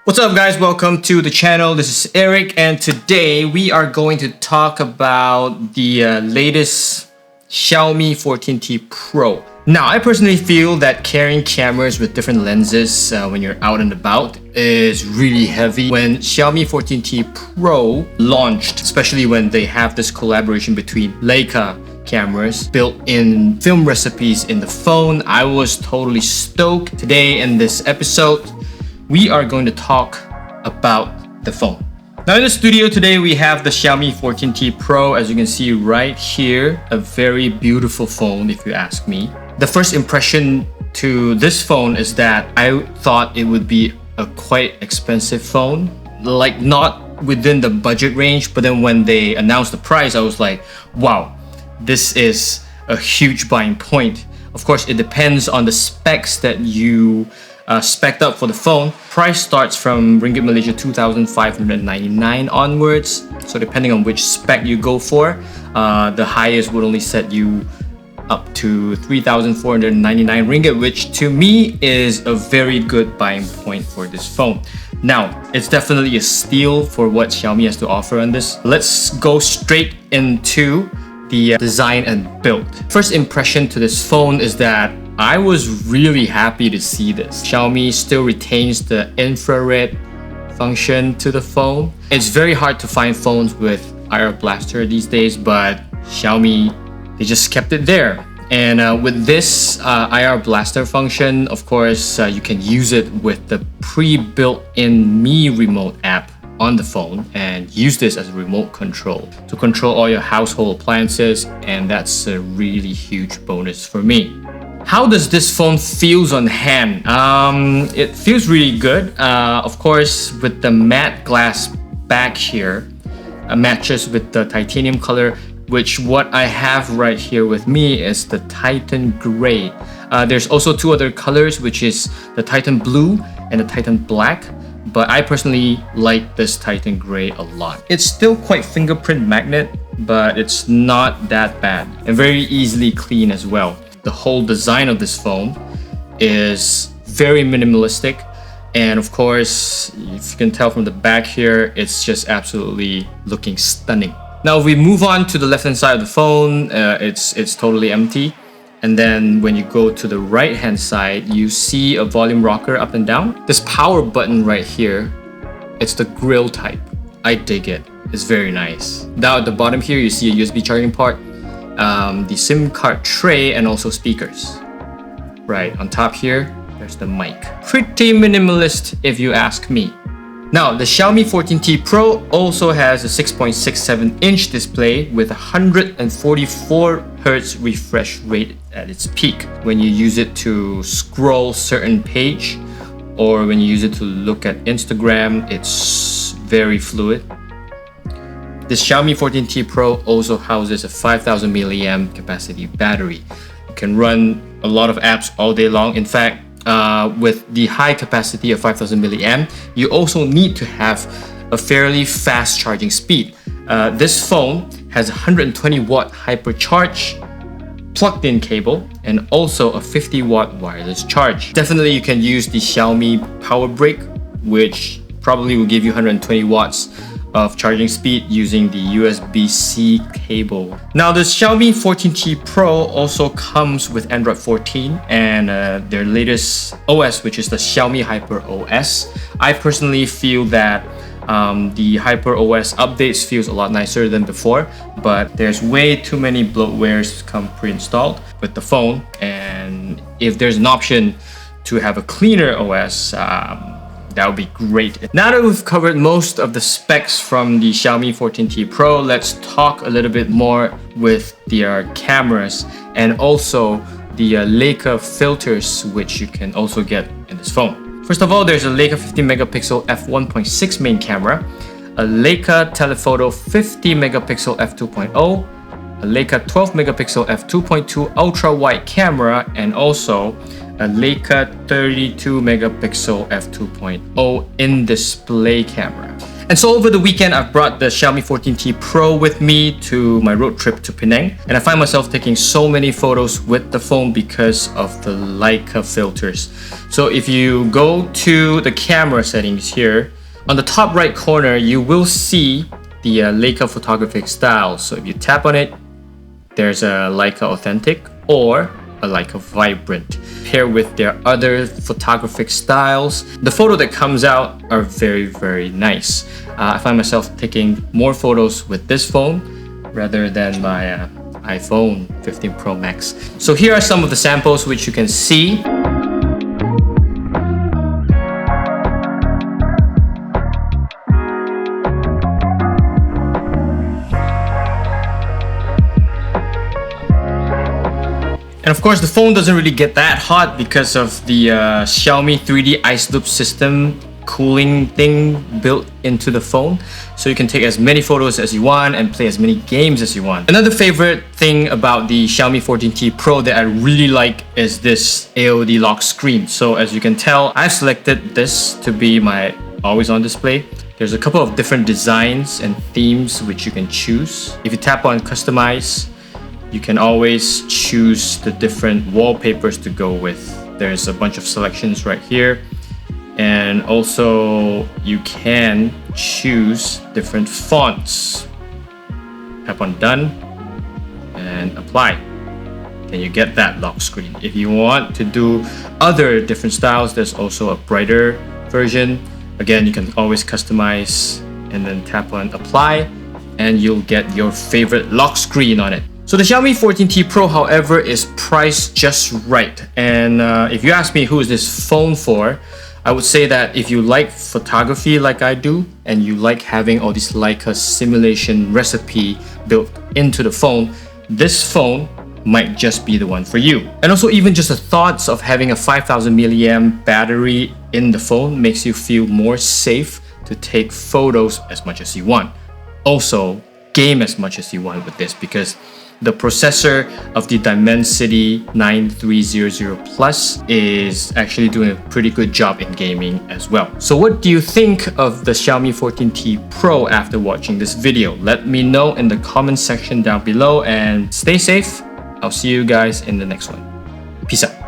What's up guys, welcome to the channel. This is Eric and today we are going to talk about the latest Xiaomi 14T Pro. Now I personally feel that carrying cameras with different lenses when you're out and about is really heavy. When Xiaomi 14T Pro launched, especially when they have this collaboration between Leica cameras, built-in film recipes in the phone, I was totally stoked. Today in this episode, we are going to talk about the phone. Now in the studio today, we have the Xiaomi 14T Pro, as you can see right here, a very beautiful phone if you ask me. The first impression to this phone is that I thought it would be a quite expensive phone, like not within the budget range, but then when they announced the price, I was like, wow, this is a huge buying point. Of course, it depends on the specs that you spec'd up for the phone. Price starts from Ringgit Malaysia 2,599 onwards. So depending on which spec you go for, the highest would only set you up to 3,499 ringgit, which to me is a very good buying point for this phone. Now, it's definitely a steal for what Xiaomi has to offer on this. Let's go straight into the design and build. First impression to this phone is that I was really happy to see this. Xiaomi still retains the infrared function to the phone. It's very hard to find phones with IR blaster these days, but Xiaomi, they just kept it there. And with this IR blaster function, of course, you can use it with the pre-built-in Mi Remote app on the phone and use this as a remote control to control all your household appliances, and that's a really huge bonus for me. How does this phone feels on hand? It feels really good. Of course, with the matte glass back here, matches with the titanium color, which what I have right here with me is the Titan Gray. There's also two other colors, which is the Titan Blue and the Titan Black. But I personally like this Titan Gray a lot. It's still quite fingerprint magnet, but it's not that bad and very easily clean as well. The whole design of this phone is very minimalistic, and of course, if you can tell from the back here, it's just absolutely looking stunning. Now if we move on to the left hand side of the phone, it's totally empty. And then when you go to the right hand side, you see a volume rocker up and down. This power button right here, it's the grill type. I dig it. It's very nice. Now at the bottom here, you see a USB charging port, the SIM card tray, and also speakers. Right on top here, there's the mic. Pretty minimalist if you ask me. Now, the Xiaomi 14T Pro also has a 6.67-inch display with 144 Hz refresh rate at its peak. When you use it to scroll certain page or when you use it to look at Instagram, it's very fluid. This Xiaomi 14T Pro also houses a 5,000 mAh capacity battery. You can run a lot of apps all day long. In fact, with the high capacity of 5,000 mAh, you also need to have a fairly fast charging speed. This phone has a 120 watt hypercharge plugged in cable and also a 50 watt wireless charge. Definitely you can use the Xiaomi Power Brick, which probably will give you 120 watts of charging speed using the USB-C cable. Now the Xiaomi 14T Pro also comes with Android 14 and their latest OS, which is the Xiaomi hyperos. I personally feel that the hyperos updates feels a lot nicer than before, but there's way too many bloatwares come pre-installed with the phone, and if there's an option to have a cleaner OS, that would be great. Now that we've covered most of the specs from the Xiaomi 14T Pro, let's talk a little bit more with their cameras and also the Leica filters, which you can also get in this phone. First of all, there's a Leica 50 megapixel f1.6 main camera, a Leica telephoto 50 megapixel f2.0, a Leica 12 megapixel f2.2 ultra wide camera, and also a Leica 32 megapixel f2.0 in-display camera. And so over the weekend, I've brought the Xiaomi 14T Pro with me to my road trip to Penang. And I find myself taking so many photos with the phone because of the Leica filters. So if you go to the camera settings here, on the top right corner, you will see the Leica photographic style. So if you tap on it, there's a Leica Authentic or a Leica Vibrant. Paired with their other photographic styles, the photo that comes out are very, very nice. I find myself taking more photos with this phone rather than my iPhone 15 Pro Max. So here are some of the samples which you can see. And of course, the phone doesn't really get that hot because of the Xiaomi 3D iceloop system cooling thing built into the phone. So you can take as many photos as you want and play as many games as you want. Another favorite thing about the Xiaomi 14T Pro that I really like is this AOD lock screen. So as you can tell, I've selected this to be my always on display. There's a couple of different designs and themes which you can choose. If you tap on customize, you can always choose the different wallpapers to go with. There's a bunch of selections right here. And also you can choose different fonts. Tap on done and apply. Then you get that lock screen. If you want to do other different styles, there's also a brighter version. Again, you can always customize and then tap on apply and you'll get your favorite lock screen on it. So the Xiaomi 14T Pro, however, is priced just right. And if you ask me who is this phone for, I would say that if you like photography like I do, and you like having all this Leica simulation recipe built into the phone, this phone might just be the one for you. And also even just the thoughts of having a 5000 milliamp battery in the phone makes you feel more safe to take photos as much as you want. Also, game as much as you want with this because the processor of the Dimensity 9300 Plus is actually doing a pretty good job in gaming as well. So what do you think of the Xiaomi 14T Pro after watching this video? Let me know in the comment section down below and stay safe. I'll see you guys in the next one. Peace out.